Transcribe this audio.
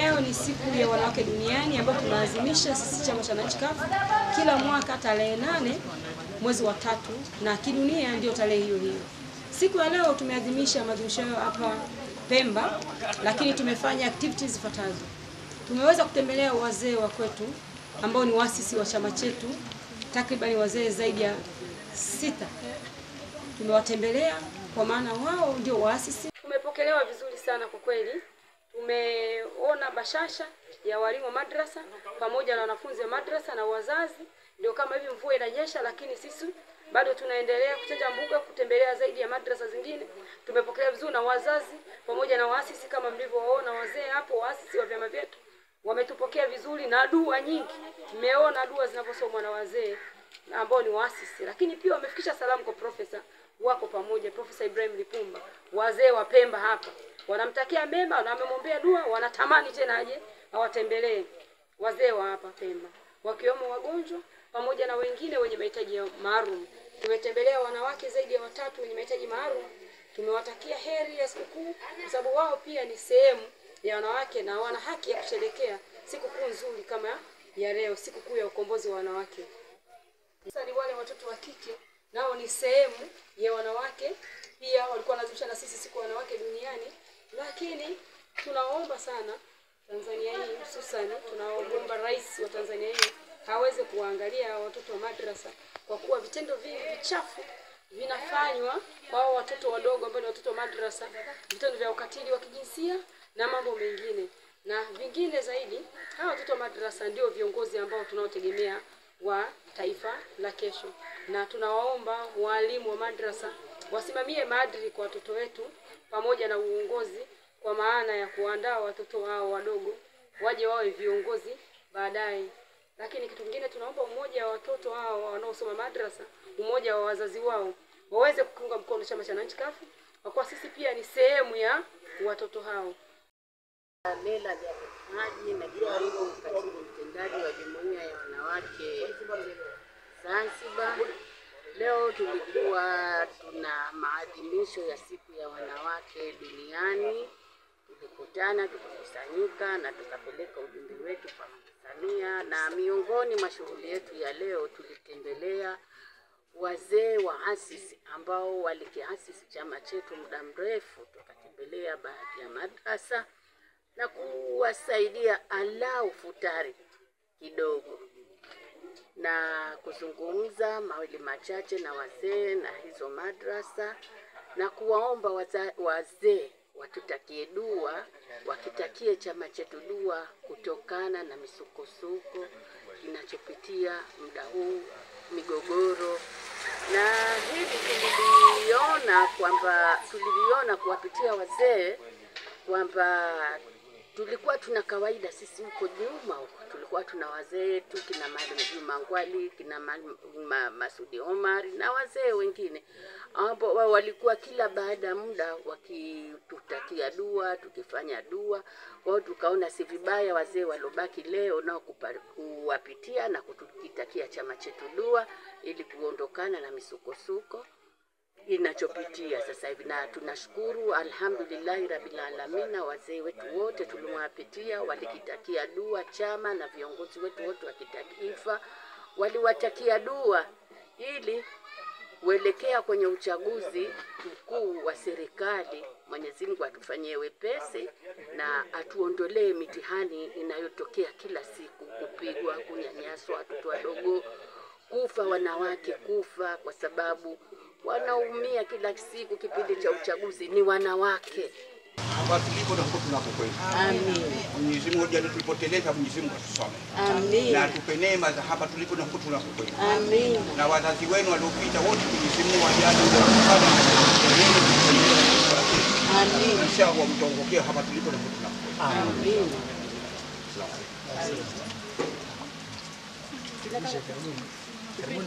Leo ni siku ya wanawake duniani ambayo tunaadhimisha sisi chama cha wananchi CUF kila mwaka tarehe 8 mwezi wa 3, na kidunia ndio tarehe hiyo hiyo. Siku ya leo tumeadhimisha maadhimisho hapa Pemba, lakini tumefanya activities zifuatazo. Tumeweza kutembelea wazee wa kwetu ambao ni waasisi wa chama chetu, takriban wazee zaidi ya 6. Tumewatembelea kwa maana wao ndio waasisi. Tumepokelewa vizuri sana kwa kweli. Tumeona bashasha ya walimu wa madrasa pamoja na wanafunzi wa madrasa na wazazi. Ndio kama hivi mvua inanyesha, lakini sisi bado tunaendelea kuchanja mbuga, kutembelea zaidi ya madrasa zingine. Tumepokelewa vizuri na wazazi pamoja na waasisi, kama mlivyoona wazee hapo, waasisi wa vyama vyetu wametupokea vizuri na dua nyingi. Tumeona dua zinavyosomwa na wazee ambao ni waasisi, lakini pia wamefikisha salamu kwa profesa wako pamoja, Profesa Ibrahim Lipumba. Wazee wa Pemba hapa wanamtakia mema na wamemwombea dua, wanatamani tena aje awatembelee wazee wa hapa Pemba, wakiwemo wagonjwa pamoja na wengine wenye mahitaji maalum. Tumetembelea wanawake zaidi ya 3 wenye mahitaji maalum. Tumewatakia heri ya sikukuu kwa sababu wao pia ni sehemu ya wanawake na wana haki ya kusherehekea sikukuu nzuri kama ya leo, sikukuu ya ukombozi wa wanawake. Sasa ni wale watoto wa kike nao ni sehemu ya wanawake pia, walikuwa wanaadhimisha na sisi siku ya wanawake duniani. Lakini tunaomba sana Tanzania hii, hususan tunaomba rais wa Tanzania hii haweze kuangalia watoto wa madrasa, kwa kuwa vitendo vingi vichafu vinafanywa kwa watoto wadogo ambao ni watoto wa madrasa, vitendo vya ukatili wa kijinsia na mambo mengine na vingine zaidi. Hawa watoto wa madrasa ndio viongozi ambao tunaotegemea wa taifa la kesho, na tunawaomba walimu wa madrasa wasimamie maadili kwa watoto wetu pamoja na uongozi, kwa maana ya kuandaa watoto wao wadogo waje wawe viongozi baadaye. Lakini kitu kingine, tunaomba umoja wa watoto hao wanaosoma madrasa, umoja wa wazazi wao, waweze kuunga mkono chama cha wananchi CUF, kwa kuwa sisi pia ni sehemu ya watoto hao. Lela ya Haji na kaimu katibu mtendaji wa jumuiya ya wanawake Zanzibar. Leo tulikuwa tuna maadhimisho ya siku ya wanawake duniani. Tulikutana, tukakusanyika na tukapeleka ujumbe wetu kwa Tanzania, na miongoni mwa shughuli yetu ya leo tulitembelea wazee waasisi ambao walikiasisi chama chetu muda mrefu. Tukatembelea baadhi ya madrasa na kuwasaidia alau futari kidogo na kuzungumza mawili machache na wazee na hizo madrasa, na kuwaomba wazee watutakie dua, wakitakie chama chetu dua kutokana na misukosuko kinachopitia muda huu, migogoro. Na hivi tuliviona kuwapitia wazee kwamba tulikuwa tuna kawaida sisi huko nyuma huko, tulikuwa tuna wazee tu, kina Mwalimu Juma Ngwali, kina Masudi Omar na wazee wengine ambao walikuwa kila baada muda wakitutakia dua, tukifanya dua. Kwa hiyo tukaona si vibaya wazee walobaki leo nao kuwapitia na kutukitakia chama chetu dua, ili kuondokana na misukosuko inachopitia sasa hivi. Na tunashukuru alhamdulillah rabbil alamin, wazee wetu wote tuliwapitia walikitakia dua chama, na viongozi wetu wote wa kitaifa waliwatakia dua ili kuelekea kwenye uchaguzi mkuu wa serikali. Mwenyezi Mungu atufanyie wepesi na atuondolee mitihani inayotokea kila siku, kupigwa, kunyanyaswa watoto wadogo, kufa wanawake, kufa kwa sababu wanaumia kila siku. Kipindi cha uchaguzi ni wanawake. Hapa tulipo na huko tunapokwenda. Amin. Mwenyezi Mungu ndiye tulipoteleza, Mwenyezi Mungu atusome. Amin. Na atupe neema za hapa tulipo na huko tunapokwenda. Amin. Na wazazi wenu waliopita wote, Mwenyezi Mungu ajalie kupata. Amin. Inshallah mtaongokea hapa tulipo na huko tunapokwenda. Amin. Amin.